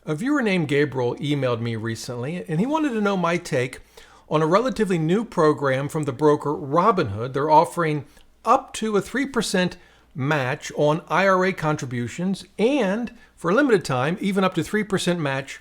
A viewer named Gabriel emailed me recently, and he wanted to know my take on a relatively new program from the broker Robinhood. They're offering up to a 3% match on IRA contributions, and for a limited time, even up to 3% match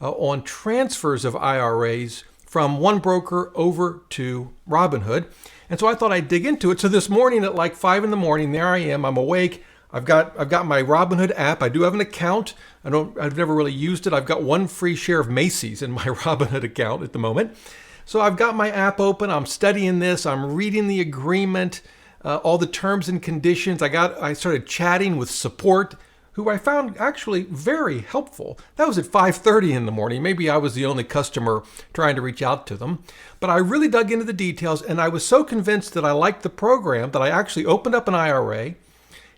on transfers of IRAs from one broker over to Robinhood. And so I thought I'd dig into it. So this morning at like 5 in the morning, there I am. I'm awake. I've got my Robinhood app. I do have an account. I've never really used it. I've got one free share of Macy's in my Robinhood account at the moment. So I've got my app open. I'm studying this. I'm reading the agreement, all the terms and conditions. I started chatting with Support, who I found actually very helpful. That was at 5:30 in the morning. Maybe I was the only customer trying to reach out to them. But I really dug into the details, and I was so convinced that I liked the program that I actually opened up an IRA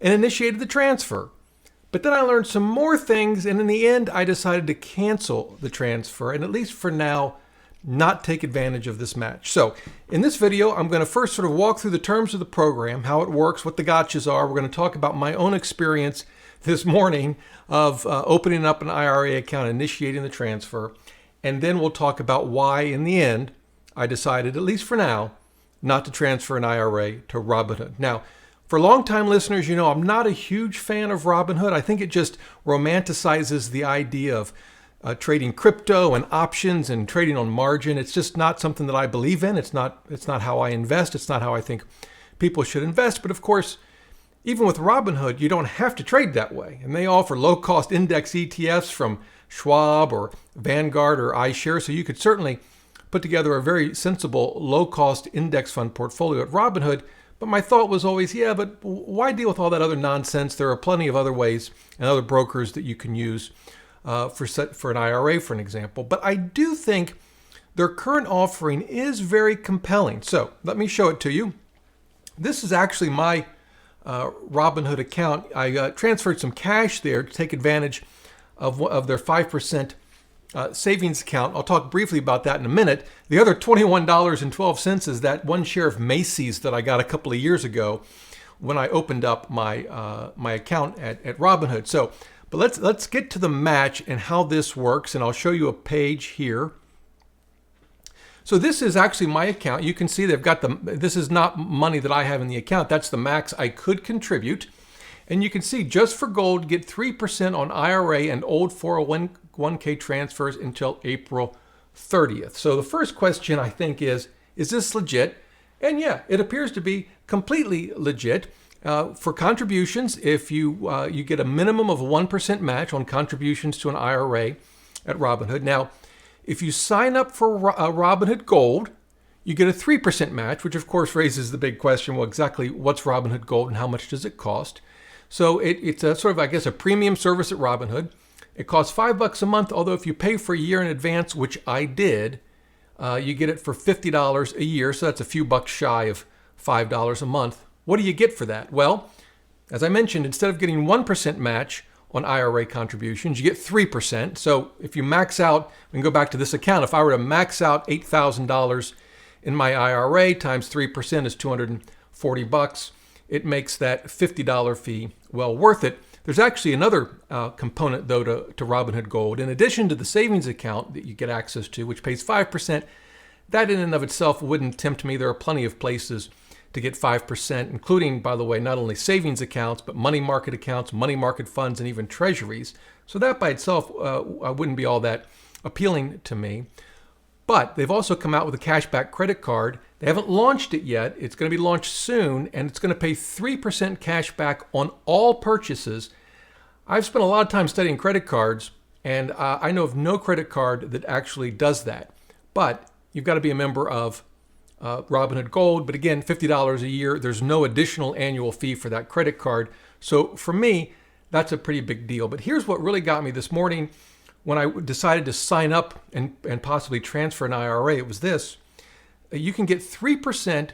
and initiated the transfer. But then I learned some more things, and in the end, I decided to cancel the transfer, and at least for now, not take advantage of this match. So in this video, I'm going to first sort of walk through the terms of the program, how it works, what the gotchas are. We're going to talk about my own experience this morning of opening up an IRA account, initiating the transfer, and then we'll talk about why, in the end, I decided, at least for now, not to transfer an IRA to Robinhood. Now, for longtime listeners, you know I'm not a huge fan of Robinhood. I think it just romanticizes the idea of trading crypto and options and trading on margin. It's just not something that I believe in. It's not how I invest. It's not how I think people should invest. But of course, even with Robinhood, you don't have to trade that way. And they offer low-cost index ETFs from Schwab or Vanguard or iShares. So you could certainly put together a very sensible low-cost index fund portfolio at Robinhood. But my thought was always, yeah, but why deal with all that other nonsense? There are plenty of other ways and other brokers that you can use for an IRA, for an example. But I do think their current offering is very compelling. So let me show it to you. This is actually my Robinhood account. I transferred some cash there to take advantage of their 5% savings account. I'll talk briefly about that in a minute. The other $21.12 is that one share of Macy's that I got a couple of years ago when I opened up my my account at Robinhood. So, but let's get to the match and how this works, and I'll show you a page here. So this is actually my account. You can see they've got this is not money that I have in the account. That's the max I could contribute. And you can see just for gold, get 3% on IRA and old 401k transfers until April 30th. So the first question I think is this legit? And yeah, it appears to be completely legit. For contributions, if you get a minimum of 1% match on contributions to an IRA at Robinhood. Now, if you sign up for Robinhood Gold, you get a 3% match, which of course raises the big question, well, exactly what's Robinhood Gold and how much does it cost? So it's a sort of, I guess, a premium service at Robinhood. It costs $5 a month, although if you pay for a year in advance, which I did, you get it for $50 a year. So that's a few bucks shy of $5 a month. What do you get for that? Well, as I mentioned, instead of getting 1% match on IRA contributions, you get 3%. So if you max out, we can go back to this account. If I were to max out $8,000 in my IRA times 3% is $240. It makes that $50 fee well worth it. There's actually another component, though, to Robinhood Gold. In addition to the savings account that you get access to, which pays 5%, that in and of itself wouldn't tempt me. There are plenty of places to get 5%, including, by the way, not only savings accounts, but money market accounts, money market funds, and even treasuries. So that by itself wouldn't be all that appealing to me. But they've also come out with a cashback credit card. They haven't launched it yet. It's going to be launched soon, and it's going to pay 3% cash back on all purchases. I've spent a lot of time studying credit cards, and I know of no credit card that actually does that. But you've got to be a member of Robinhood Gold. But again, $50 a year. There's no additional annual fee for that credit card. So for me, that's a pretty big deal. But here's what really got me this morning when I decided to sign up and possibly transfer an IRA. It was this. You can get 3%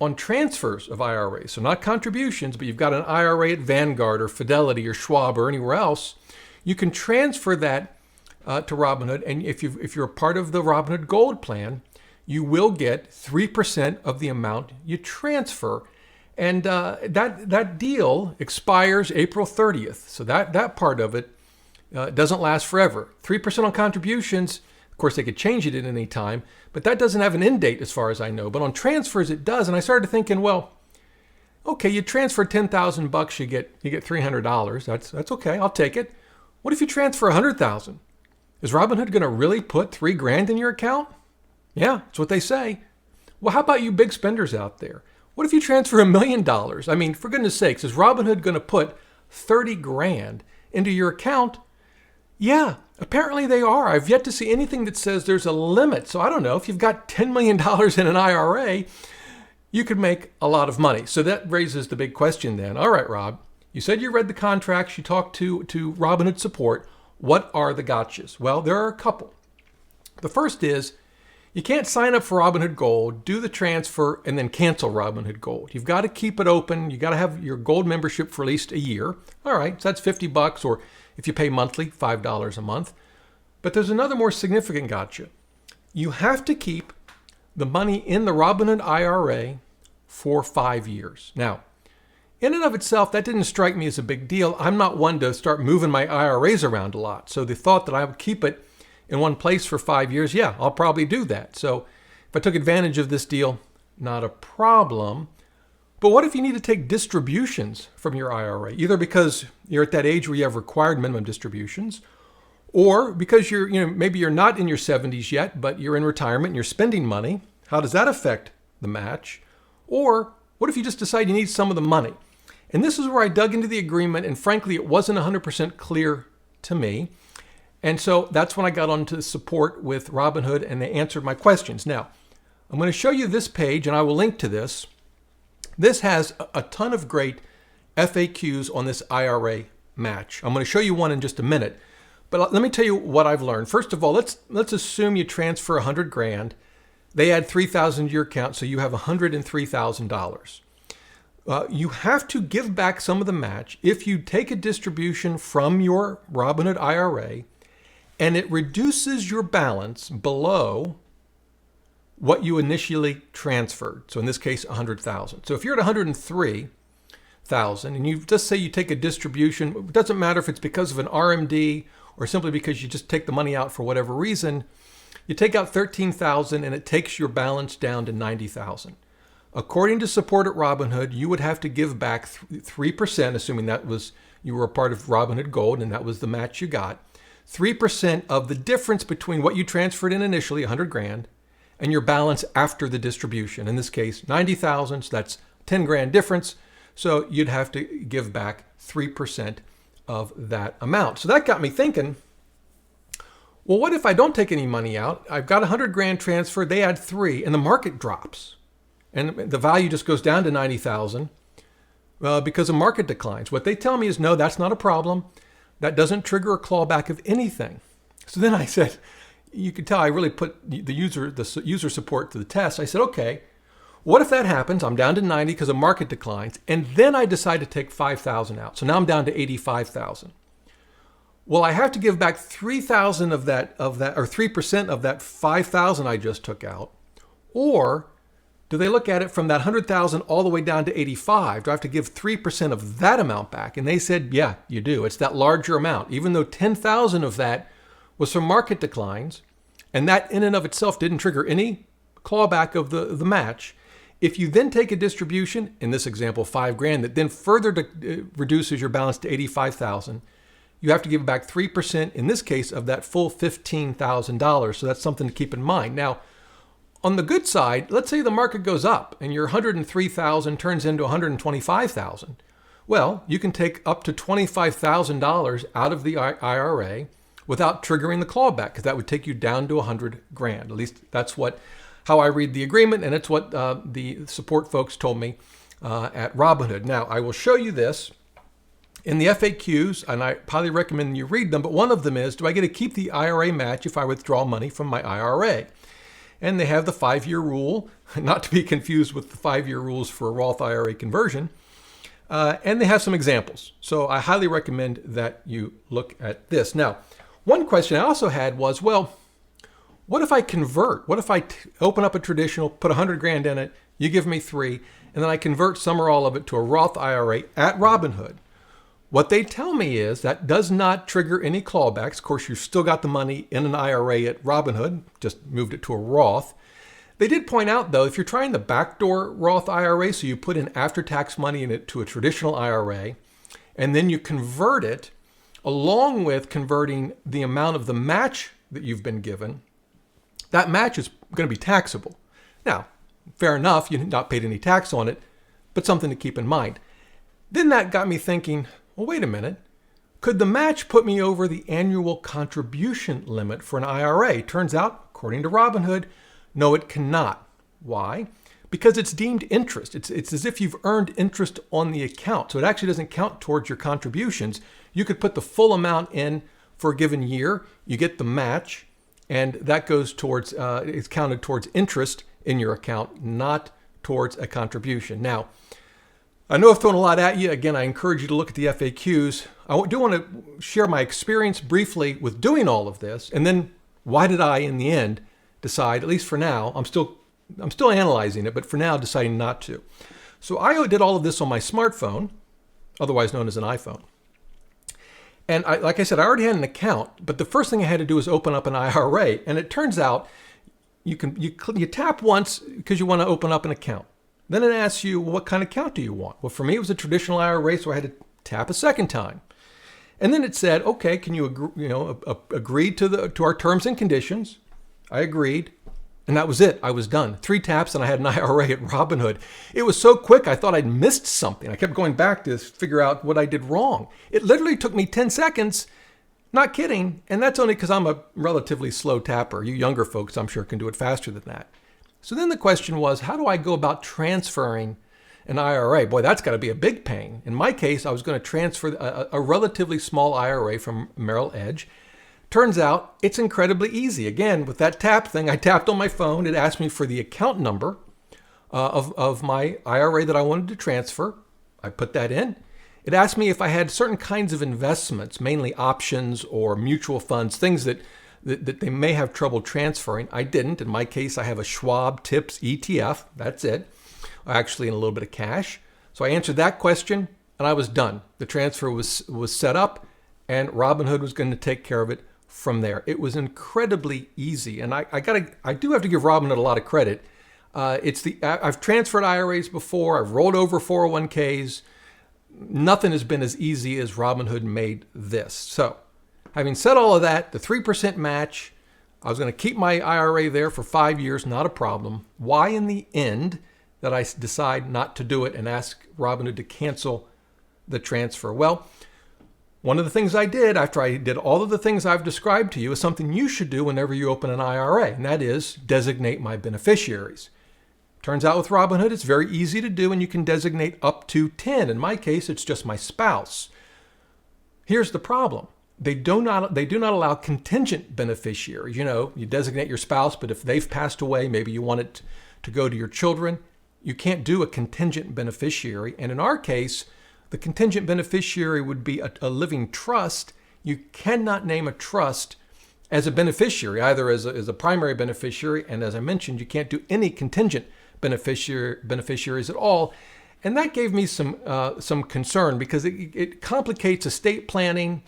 on transfers of IRAs. So not contributions, but you've got an IRA at Vanguard or Fidelity or Schwab or anywhere else. You can transfer that to Robinhood. And if you're a part of the Robinhood Gold plan, you will get 3% of the amount you transfer. And that deal expires April 30th. So that part of it It doesn't last forever. 3% on contributions, of course, they could change it at any time, but that doesn't have an end date as far as I know. But on transfers, it does. And I started thinking, well, okay, you transfer $10,000, you get $300. That's okay. I'll take it. What if you transfer $100,000? Is Robinhood going to really put $3,000 in your account? Yeah, that's what they say. Well, how about you big spenders out there? What if you transfer $1 million? I mean, for goodness sakes, is Robinhood going to put $30,000 into your account? Yeah, apparently they are. I've yet to see anything that says there's a limit. So I don't know, if you've got $10 million in an IRA, you could make a lot of money. So that raises the big question then. All right, Rob, you said you read the contracts, you talked to Robinhood Support. What are the gotchas? Well, there are a couple. The first is you can't sign up for Robinhood Gold, do the transfer, and then cancel Robinhood Gold. You've got to keep it open. You got to have your Gold membership for at least a year. All right, so that's $50, or if you pay monthly, $5 a month. But there's another more significant gotcha. You have to keep the money in the Robinhood IRA for 5 years. Now, in and of itself, that didn't strike me as a big deal. I'm not one to start moving my IRAs around a lot. So the thought that I would keep it in one place for 5 years, yeah, I'll probably do that. So if I took advantage of this deal, not a problem. But what if you need to take distributions from your IRA, either because you're at that age where you have required minimum distributions, or because maybe you're not in your 70s yet, but you're in retirement and you're spending money? How does that affect the match? Or what if you just decide you need some of the money? And this is where I dug into the agreement, and frankly, it wasn't 100% clear to me. And so that's when I got onto support with Robinhood, and they answered my questions. Now, I'm going to show you this page, and I will link to this. This has a ton of great FAQs on this IRA match. I'm going to show you one in just a minute. But let me tell you what I've learned. First of all, let's assume you transfer $100,000. They add $3,000 to your account, so you have $103,000. You have to give back some of the match if you take a distribution from your Robinhood IRA and it reduces your balance below what you initially transferred. So in this case, $100,000. So if you're at $103,000 and you just say you take a distribution, it doesn't matter if it's because of an RMD or simply because you just take the money out for whatever reason, you take out $13,000 and it takes your balance down to $90,000. According to support at Robinhood, you would have to give back 3%, assuming you were a part of Robinhood Gold and that was the match you got, 3% of the difference between what you transferred in initially, $100,000, and your balance after the distribution. In this case, $90,000, so that's $10,000 difference. So you'd have to give back 3% of that amount. So that got me thinking, well, what if I don't take any money out? I've got $100,000 transferred, they add 3, and the market drops. And the value just goes down to $90,000 because the market declines. What they tell me is, no, that's not a problem. That doesn't trigger a clawback of anything. So then I said, you could tell I really put the user support to the test. I said, okay, what if that happens? I'm down to 90 because the market declines, and then I decide to take 5,000 out. So now I'm down to 85,000. Well, I have to give back 3,000 of that, or 3% of that 5,000 I just took out, or do they look at it from that 100,000 all the way down to 85? Do I have to give 3% of that amount back? And they said, yeah, you do. It's that larger amount, even though 10,000 of that was from market declines, and that in and of itself didn't trigger any clawback of the match. If you then take a distribution, in this example, $5,000, that then further reduces your balance to 85,000, you have to give back 3%, in this case, of that full $15,000. So that's something to keep in mind. Now, on the good side, let's say the market goes up and your $103,000 turns into $125,000. Well, you can take up to $25,000 out of the IRA without triggering the clawback, because that would take you down to $100,000. At least that's how I read the agreement, and it's what the support folks told me at Robinhood. Now, I will show you this in the FAQs, and I highly recommend you read them, but one of them is, do I get to keep the IRA match if I withdraw money from my IRA? And they have the 5-year rule, not to be confused with the 5-year rules for a Roth IRA conversion. And they have some examples. So I highly recommend that you look at this. Now, one question I also had was, well, what if I convert? What if I open up a traditional, put $100,000 in it, you give me 3, and then I convert some or all of it to a Roth IRA at Robinhood? What they tell me is that does not trigger any clawbacks. Of course, you've still got the money in an IRA at Robinhood, just moved it to a Roth. They did point out, though, if you're trying the backdoor Roth IRA, so you put in after-tax money in it to a traditional IRA, and then you convert it, along with converting the amount of the match that you've been given, that match is going to be taxable. Now, fair enough, you've not paid any tax on it, but something to keep in mind. Then that got me thinking, well, wait a minute. Could the match put me over the annual contribution limit for an IRA? Turns out, according to Robinhood, no, it cannot. Why? Because it's deemed interest. It's as if you've earned interest on the account. So it actually doesn't count towards your contributions. You could put the full amount in for a given year. You get the match, and that goes towards, it's counted towards interest in your account, not towards a contribution. Now, I know I've thrown a lot at you. Again, I encourage you to look at the FAQs. I do want to share my experience briefly with doing all of this, and then why did I, in the end, decide, at least for now, I'm still analyzing it, but for now, deciding not to. So I did all of this on my smartphone, otherwise known as an iPhone. And like I said, I already had an account, but the first thing I had to do was open up an IRA. And it turns out you tap once because you want to open up an account. Then it asks you, well, what kind of account do you want? Well, for me, it was a traditional IRA, so I had to tap a second time. And then it said, okay, can you agree to our terms and conditions? I agreed. And that was it. I was done. 3 taps and I had an IRA at Robinhood. It was so quick, I thought I'd missed something. I kept going back to figure out what I did wrong. It literally took me 10 seconds. Not kidding. And that's only because I'm a relatively slow tapper. You younger folks, I'm sure, can do it faster than that. So then the question was, how do I go about transferring an IRA? Boy, that's got to be a big pain. In my case, I was going to transfer a relatively small IRA from Merrill Edge. Turns out it's incredibly easy. Again, with that tap thing, I tapped on my phone. It asked me for the account number of my IRA that I wanted to transfer. I put that in. It asked me if I had certain kinds of investments, mainly options or mutual funds, things that they may have trouble transferring. I didn't. In my case, I have a Schwab TIPS ETF. That's it. Actually, in a little bit of cash. So I answered that question, and I was done. The transfer was set up, and Robinhood was going to take care of it from there. It was incredibly easy, and I do have to give Robinhood a lot of credit. I've transferred IRAs before. I've rolled over 401ks. Nothing has been as easy as Robinhood made this. So, having said all of that, the 3% match, I was going to keep my IRA there for 5 years, not a problem. Why in the end did I decide not to do it and ask Robinhood to cancel the transfer? Well, one of the things I did after I did all of the things I've described to you is something you should do whenever you open an IRA, and that is designate my beneficiaries. Turns out with Robinhood, it's very easy to do, and you can designate up to 10. In my case, it's just my spouse. Here's the problem. They do not allow contingent beneficiaries. You designate your spouse, but if they've passed away, maybe you want it to go to your children. You can't do a contingent beneficiary. And in our case, the contingent beneficiary would be a living trust. You cannot name a trust as a beneficiary, either as a primary beneficiary, and as I mentioned, you can't do any contingent beneficiaries at all. And that gave me some concern because it complicates estate planning.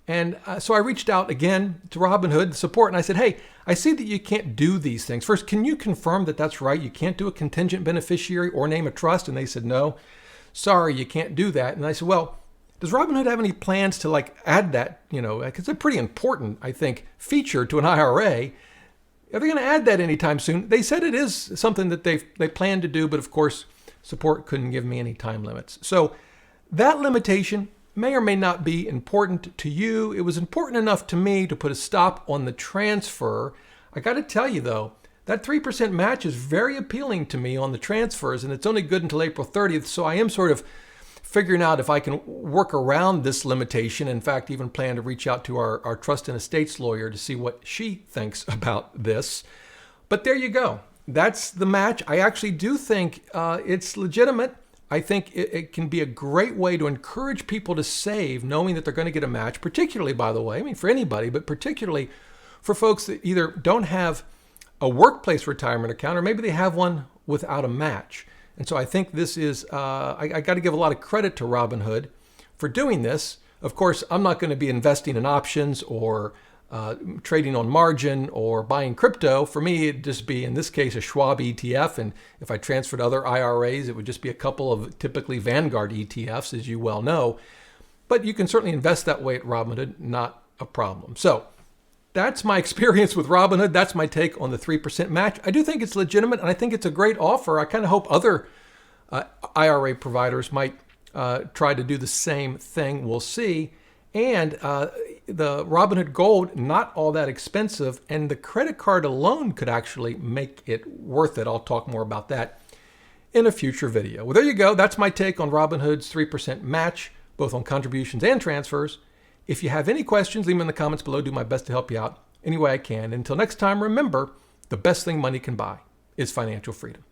And so I reached out again to Robinhood Support, and I said, hey, I see that you can't do these things. First, can you confirm that that's right? You can't do a contingent beneficiary or name a trust? And they said, no, sorry, you can't do that. And I said, well, does Robinhood have any plans to add that, because it's a pretty important, I think, feature to an IRA. Are they going to add that anytime soon? They said it is something that they plan to do, but of course, Support couldn't give me any time limits. So that limitation may or may not be important to you. It was important enough to me to put a stop on the transfer. I got to tell you, though, that 3% match is very appealing to me on the transfers, and it's only good until April 30th. So I am sort of figuring out if I can work around this limitation. In fact, even plan to reach out to our trust and estates lawyer to see what she thinks about this. But there you go. That's the match. I actually do think it's legitimate. I think it can be a great way to encourage people to save, knowing that they're going to get a match, particularly, by the way, for anybody, but particularly for folks that either don't have a workplace retirement account or maybe they have one without a match. And so I think this is, I got to give a lot of credit to Robinhood for doing this. Of course, I'm not going to be investing in options or trading on margin or buying crypto. For me, it'd just be, in this case, a Schwab ETF. And if I transferred other IRAs, it would just be a couple of typically Vanguard ETFs, as you well know. But you can certainly invest that way at Robinhood, not a problem. So that's my experience with Robinhood. That's my take on the 3% match. I do think it's legitimate, and I think it's a great offer. I kind of hope other IRA providers might try to do the same thing. We'll see. And the Robinhood Gold, not all that expensive, and the credit card alone could actually make it worth it. I'll talk more about that in a future video. Well, there you go. That's my take on Robinhood's 3% match, both on contributions and transfers. If you have any questions, leave them in the comments below. Do my best to help you out any way I can. Until next time, remember, the best thing money can buy is financial freedom.